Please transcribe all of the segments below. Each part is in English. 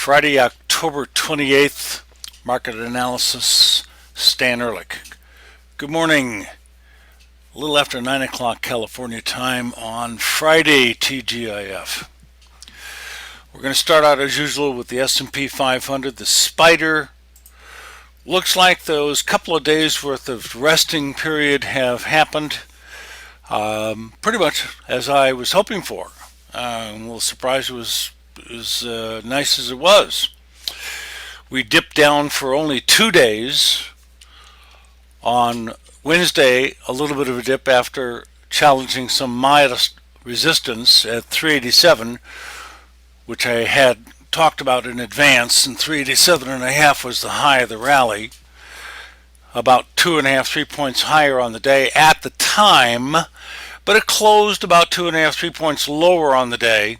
Friday, October 28th, Market Analysis, Stan Ehrlich. Good morning. A little after 9 o'clock California time on Friday, TGIF. We're going to start out as usual with the S&P 500. The spider looks like those couple of days worth of resting period have happened pretty much as I was hoping for. A little surprised it was as nice as it was. We dipped down for only 2 days. On Wednesday, a little bit of a dip after challenging some modest resistance at 387, which I had talked about in advance, and 387.5 was the high of the rally, about 2.5, 3 points higher on the day at the time, but it closed about 2.5, 3 points lower on the day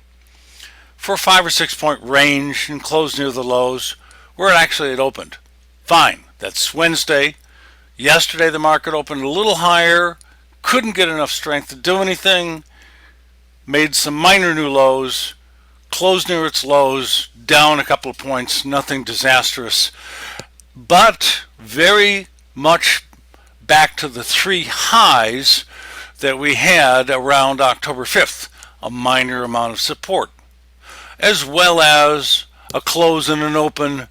for a 5 or 6 point range and closed near the lows where it actually had opened. Fine. That's Wednesday. Yesterday the market opened a little higher, couldn't get enough strength to do anything, made some minor new lows, closed near its lows, down a couple of points, nothing disastrous, but very much back to the three highs that we had around October 5th, a minor amount of support, as well as a close and an open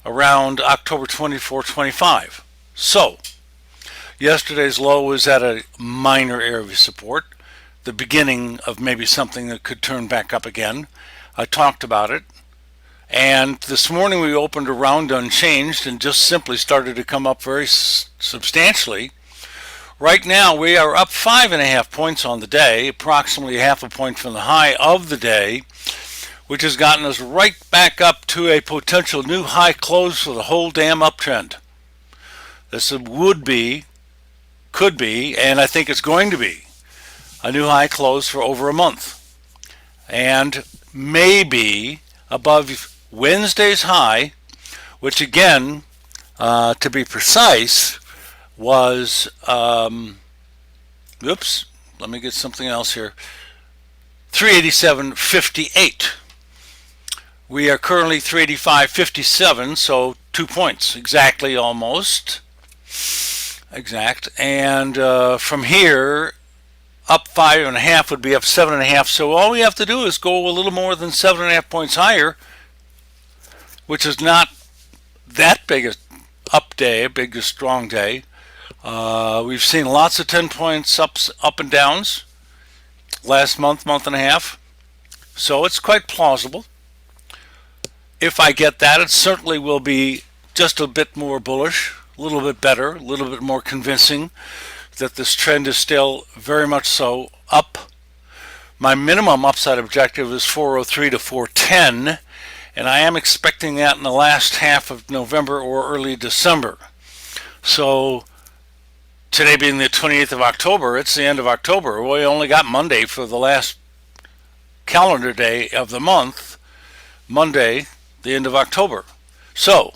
around October 24, 25. So, yesterday's low was at a minor area of support, the beginning of maybe something that could turn back up again. I talked about it, and this morning we opened around unchanged and just simply started to come up very substantially. Right now we are up 5.5 points on the day, approximately half a point from the high of the day, which has gotten us right back up to a potential new high close for the whole damn uptrend. This would be, could be, and I think it's going to be a new high close for over a month, and maybe above Wednesday's high, which again, to be precise, was, oops, let me get something else here, 387.58. We are currently 385.57, so 2 points exactly, almost exact, and from here up 5.5 would be up 7.5. So all we have to do is go a little more than 7.5 points higher, which is not that big a up day, a big strong day. We've seen lots of 10 points ups, up and downs last month, month and a half, so it's quite plausible. If I get that, it certainly will be just a bit more bullish, a little bit better, a little bit more convincing that this trend is still very much so up. My minimum upside objective is 403 to 410, and I am expecting that in the last half of November or early December. So today being the 28th of October, it's the end of October. We only got Monday for the last calendar day of the month, Monday, the end of October. So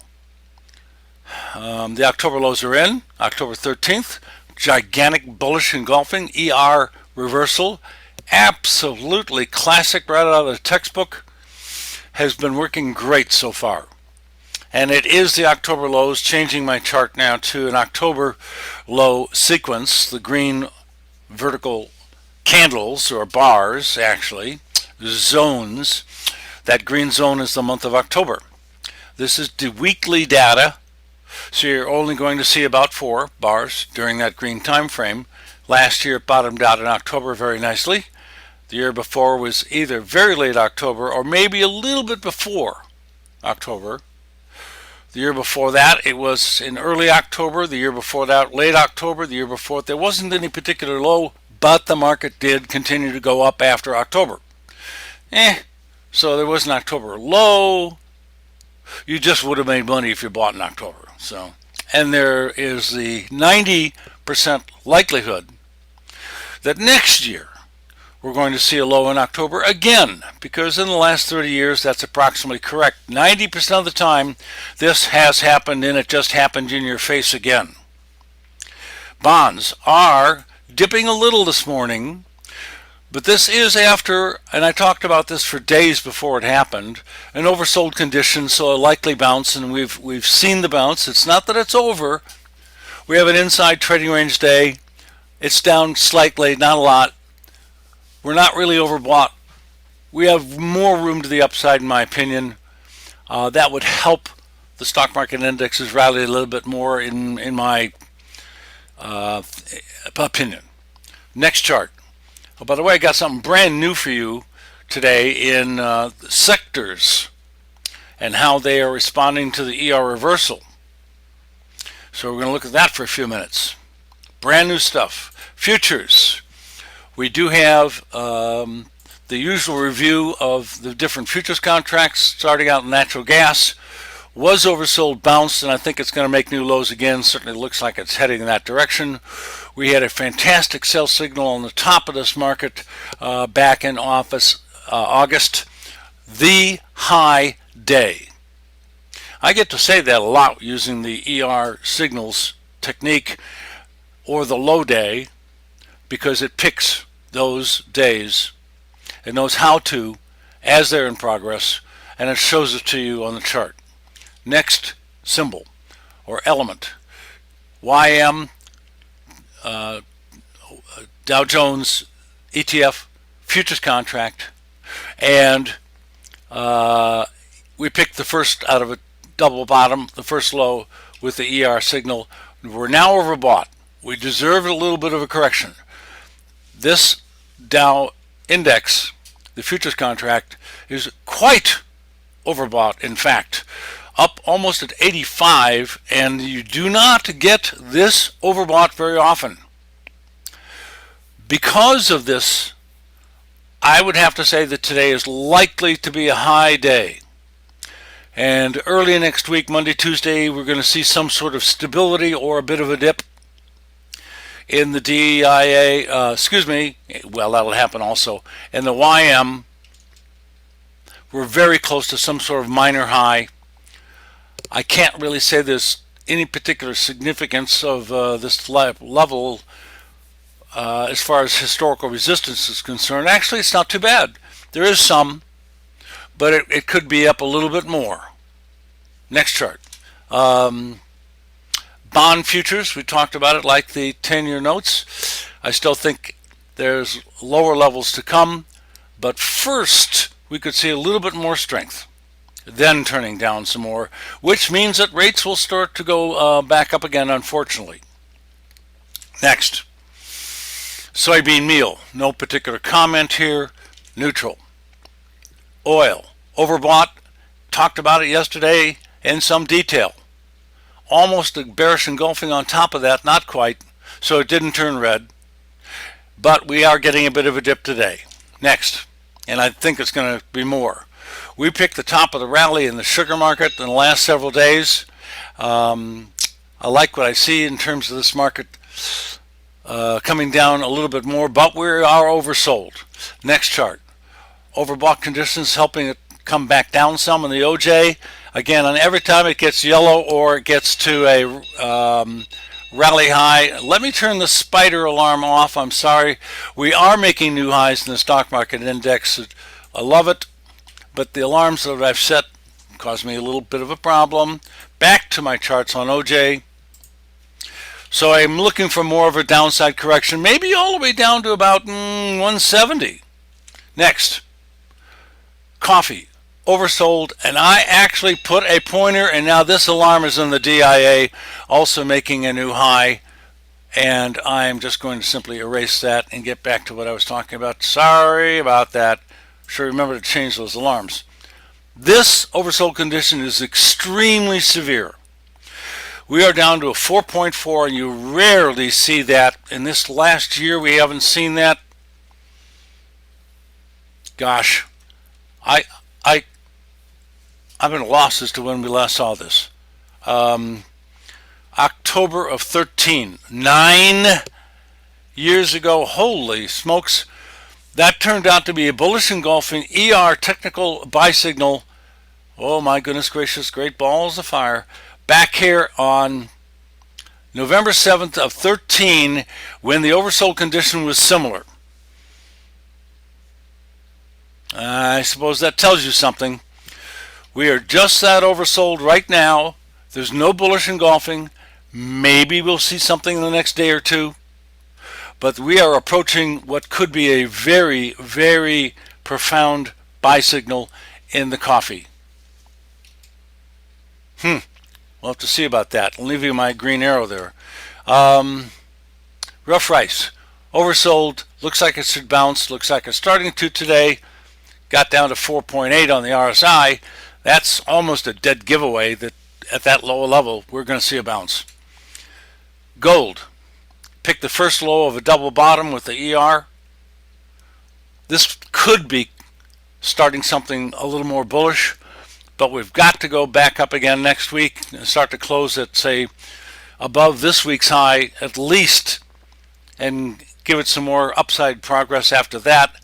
the October lows are in, October 13th, gigantic bullish engulfing, ER reversal, absolutely classic right out of the textbook, has been working great so far. And it is the October lows, changing my chart now to an October low sequence, the green vertical candles, or bars actually, zones. That green zone is the month of October. This is the weekly data, so you're only going to see about 4 bars during that green time frame. Last year it bottomed out in October very nicely. The year before was either very late October or maybe a little bit before October. The year before that it was in early October. The year before that late October. The year before there wasn't any particular low, but the market did continue to go up after October. So there was an October low. You just would have made money if you bought in October. So, and there is the 90% likelihood that next year we're going to see a low in October again, because in the last 30 years that's approximately correct. 90% of the time this has happened, and it just happened in your face again. Bonds are dipping a little this morning. But this is after, and I talked about this for days before it happened, an oversold condition, so a likely bounce, and we've seen the bounce. It's not that it's over. We have an inside trading range day. It's down slightly, not a lot. We're not really overbought. We have more room to the upside, in my opinion. That would help the stock market indexes rally a little bit more, in my opinion. Next chart. Oh, by the way, I got something brand new for you today in sectors and how they are responding to the ER reversal. So we're going to look at that for a few minutes. Brand new stuff. Futures. We do have the usual review of the different futures contracts, starting out in natural gas. Was oversold, bounced, and I think it's going to make new lows again. Certainly looks like it's heading in that direction. We had a fantastic sell signal on the top of this market back in August. The high day. I get to say that a lot using the ER signals technique, or the low day, because it picks those days. It knows how to, as they're in progress, and it shows it to you on the chart. Next symbol or element, YM, Dow Jones ETF futures contract, and we picked the first out of a double bottom, the first low with the ER signal. We're now overbought. We deserve a little bit of a correction. This Dow index, the futures contract, is quite overbought, in fact. Up almost at 85, and you do not get this overbought very often. Because of this, I would have to say that today is likely to be a high day. And early next week, Monday, Tuesday, we're going to see some sort of stability or a bit of a dip in the DIA, well, that'll happen also. And the YM, we're very close to some sort of minor high. I can't really say there's any particular significance of this level as far as historical resistance is concerned. Actually, it's not too bad. There is some, but it could be up a little bit more. Next chart. Bond futures, we talked about it, like the 10-year notes. I still think there's lower levels to come, but first we could see a little bit more strength, then turning down some more, which means that rates will start to go back up again, unfortunately. Next, soybean meal, no particular comment here, neutral. Oil, overbought, talked about it yesterday in some detail. Almost a bearish engulfing on top of that, not quite, so it didn't turn red, but we are getting a bit of a dip today. Next, and I think it's going to be more. We picked the top of the rally in the sugar market in the last several days. I like what I see in terms of this market coming down a little bit more, but we are oversold. Next chart. Overbought conditions helping it come back down some in the OJ. Again, on every time it gets yellow or it gets to a rally high. Let me turn the spider alarm off. I'm sorry. We are making new highs in the stock market index. I love it, but the alarms that I've set caused me a little bit of a problem. Back to my charts on OJ. So I'm looking for more of a downside correction, maybe all the way down to about 170. Next, coffee, oversold, and I actually put a pointer, and now this alarm is in the DIA, also making a new high, and I'm just going to simply erase that and get back to what I was talking about. Sorry about that. Sure, remember to change those alarms. This oversold condition is extremely severe. We are down to a 4.4, and you rarely see that. In this last year, we haven't seen that. Gosh, I'm at a loss as to when we last saw this. October of 13, 9 years ago. Holy smokes. That turned out to be a bullish engulfing ER technical buy signal. Oh my goodness gracious, great balls of fire. Back here on November 7th of 13, when the oversold condition was similar. I suppose that tells you something. We are just that oversold right now. There's no bullish engulfing. Maybe we'll see something in the next day or two. But we are approaching what could be a very, very profound buy signal in the coffee. We'll have to see about that. I'll leave you my green arrow there. Rough rice. Oversold. Looks like it should bounce. Looks like it's starting to today. Got down to 4.8 on the RSI. That's almost a dead giveaway that at that low level we're going to see a bounce. Gold. Pick the first low of a double bottom with the ER. This could be starting something a little more bullish, but we've got to go back up again next week and start to close at, say, above this week's high at least, and give it some more upside progress after that.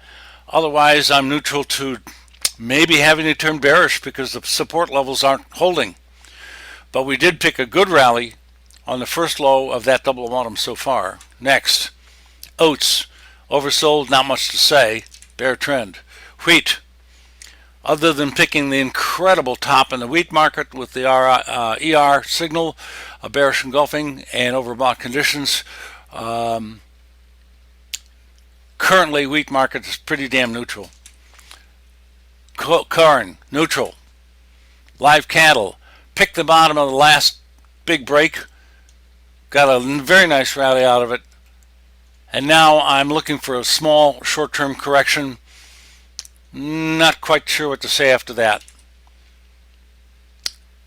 Otherwise, I'm neutral to maybe having to turn bearish because the support levels aren't holding. But we did pick a good rally on the first low of that double bottom so far. Next, oats. Oversold, not much to say. Bear trend. Wheat. Other than picking the incredible top in the wheat market with the ER signal, a bearish engulfing and overbought conditions, currently wheat market is pretty damn neutral. Corn, neutral. Live cattle, pick the bottom of the last big break, got a very nice rally out of it, and now I'm looking for a small short-term correction. Not quite sure what to say after that.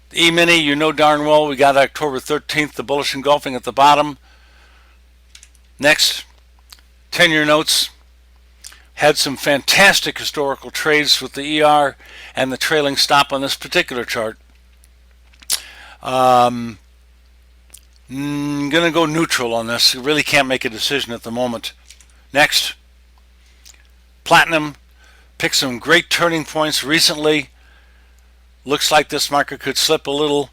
The E-mini, you know darn well we got October 13th, the bullish engulfing at the bottom. Next, 10-year notes. Had some fantastic historical trades with the ER and the trailing stop on this particular chart. I'm going to go neutral on this. I really can't make a decision at the moment. Next, platinum. Picked some great turning points recently. Looks like this market could slip a little.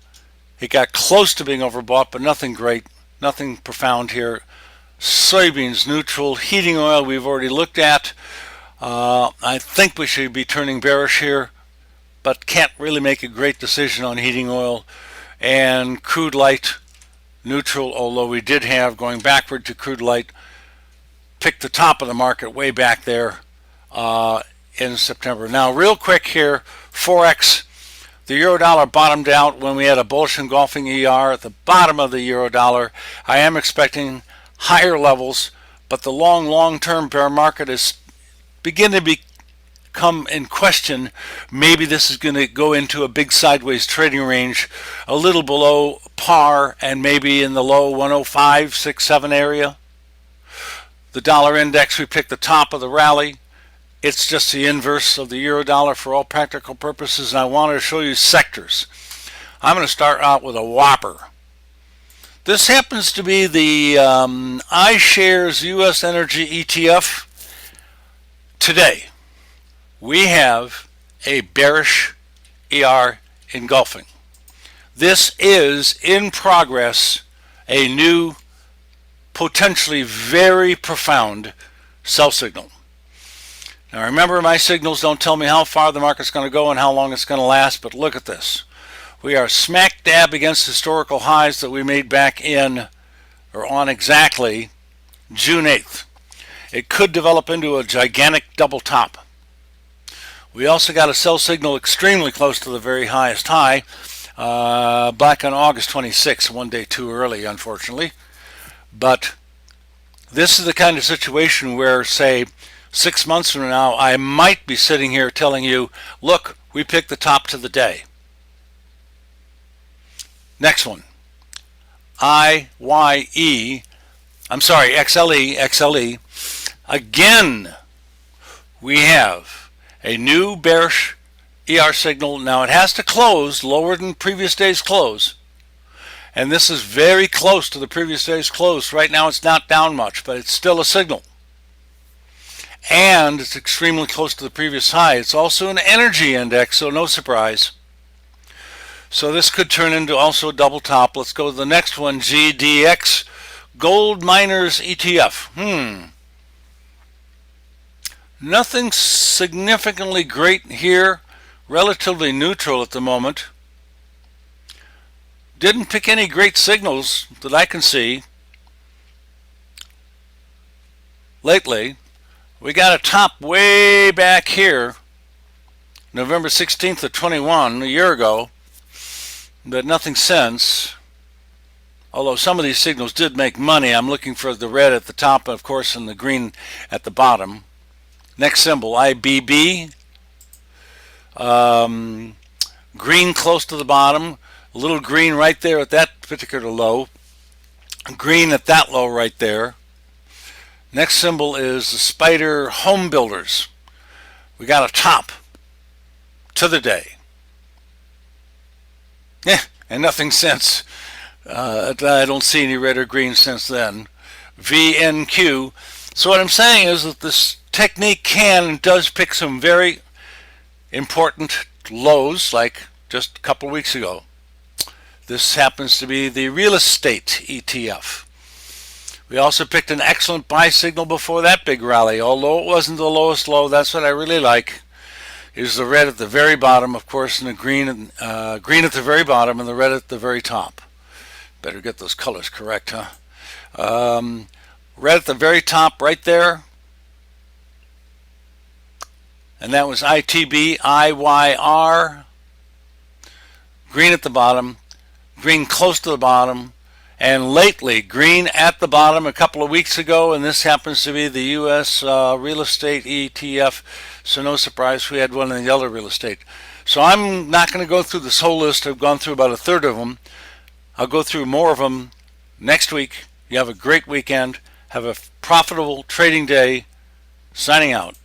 It got close to being overbought, but nothing great, nothing profound here. Soybeans neutral. Heating oil we've already looked at. I think we should be turning bearish here, but can't really make a great decision on heating oil. And crude light neutral, although we did have, going backward to crude light, picked the top of the market way back there in September. Now real quick here, forex. The euro dollar bottomed out when we had a bullish engulfing ER at the bottom of the euro dollar. I am expecting higher levels, but the long-term bear market is beginning to become in question. Maybe this is going to go into a big sideways trading range, a little below par and maybe in the low 105, 6, 7 area. The dollar index, we picked the top of the rally. It's just the inverse of the euro dollar for all practical purposes, and I wanted to show you sectors. I'm going to start out with a whopper. This happens to be the iShares US Energy ETF. Today, we have a bearish ER engulfing. This is in progress a new, potentially very profound sell signal. Now remember, my signals don't tell me how far the market's going to go and how long it's going to last, but look at this. We are smack dab against historical highs that we made back in, or on exactly, June 8th. It could develop into a gigantic double top. We also got a sell signal extremely close to the very highest high back on August 26th, one day too early, unfortunately. But this is the kind of situation where, say, 6 months from now, I might be sitting here telling you, look, we picked the top to the day. Next one, XLE. Again, we have a new bearish ER signal. Now it has to close lower than previous day's close. And this is very close to the previous day's close. Right now it's not down much, but it's still a signal. And it's extremely close to the previous high. It's also an energy index, so no surprise. So this could turn into also a double top. Let's go to the next one, GDX, Gold Miners ETF. Nothing significantly great here, relatively neutral at the moment. Didn't pick any great signals that I can see lately. We got a top way back here, November 16th of 21, a year ago, but nothing since. Although some of these signals did make money. I'm looking for the red at the top, of course, and the green at the bottom. Next symbol, IBB. Green close to the bottom. A little green right there at that particular low. Green at that low right there. Next symbol is the Spider Home Builders. We got a top to the day. And nothing since. I don't see any red or green since then. VNQ. So what I'm saying is that this technique can and does pick some very important lows, like just a couple weeks ago. This happens to be the real estate ETF. We also picked an excellent buy signal before that big rally. Although it wasn't the lowest low, that's what I really like. Is the red at the very bottom, of course, and the green at the very bottom and the red at the very top. Better get those colors correct, huh? Red at the very top right there. And that was ITB, IYR. Green at the bottom. Green close to the bottom. And lately, green at the bottom a couple of weeks ago, and this happens to be the U.S. real estate ETF, so no surprise we had one in the other real estate. So I'm not going to go through this whole list. I've gone through about a third of them. I'll go through more of them next week. You have a great weekend. Have a profitable trading day. Signing out.